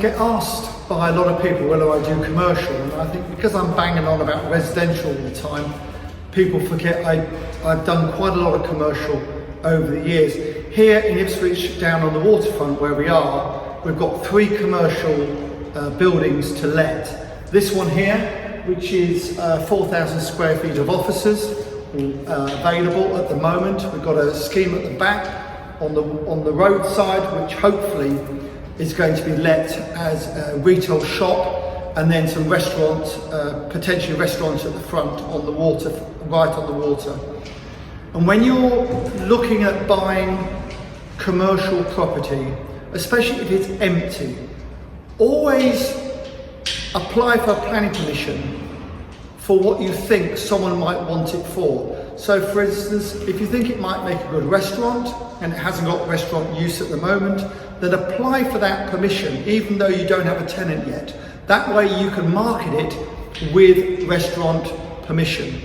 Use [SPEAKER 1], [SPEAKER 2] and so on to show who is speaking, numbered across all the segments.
[SPEAKER 1] get asked by a lot of people whether I do commercial, and I think because I'm banging on about residential all the time, people forget I've done quite a lot of commercial over the years. Here in Ipswich, down on the waterfront where we are, we've got 3 commercial buildings to let. This one here, which is 4,000 square feet of offices available at the moment. We've got a scheme at the back on the roadside, which hopefully is going to be let as a retail shop, and then some restaurants, potentially restaurants at the front on the water, right on the water. And when you're looking at buying commercial property, especially if it's empty, always apply for a planning permission for what you think someone might want it for. So for instance, if you think it might make a good restaurant and it hasn't got restaurant use at the moment, then apply for that permission even though you don't have a tenant yet. That way you can market it with restaurant permission.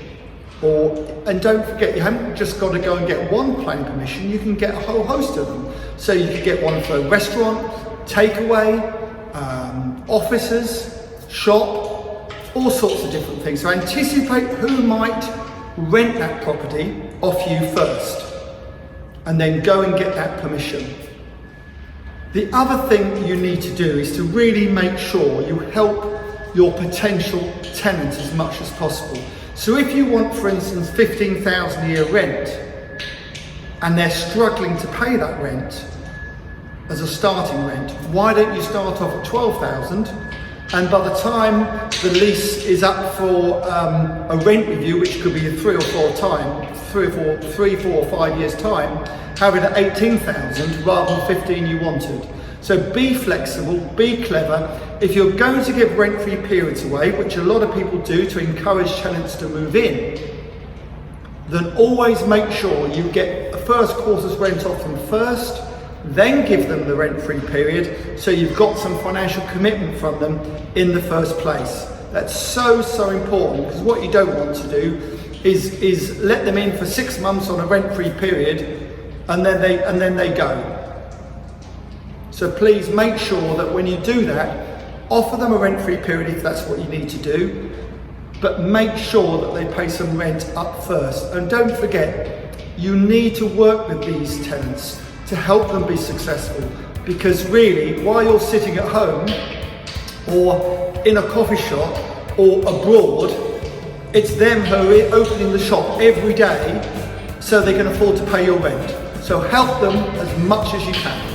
[SPEAKER 1] And don't forget, you haven't just got to go and get one planning permission, you can get a whole host of them. So you can get one for a restaurant, takeaway, offices, shop, all sorts of different things. So anticipate who might rent that property off you first, and then go and get that permission. The other thing you need to do is to really make sure you help your potential tenants as much as possible. So if you want, for instance, 15,000 a year rent, and they're struggling to pay that rent as a starting rent, why don't you start off at 12,000? And by the time the lease is up for a rent review, which could be 3 or 4 or 5 years time, have it at 18,000 rather than 15 you wanted. So be flexible, be clever. If you're going to give rent-free periods away, which a lot of people do to encourage tenants to move in, then always make sure you get a first quarter's rent off them first, then give them the rent-free period, so you've got some financial commitment from them in the first place. That's so important, because what you don't want to do is let them in for 6 months on a rent-free period and then they go. So please make sure that when you do that, offer them a rent-free period if that's what you need to do, but make sure that they pay some rent up first. And don't forget, you need to work with these tenants to help them be successful, because really, while you're sitting at home or in a coffee shop or abroad, it's them who are opening the shop every day so they can afford to pay your rent. So help them as much as you can.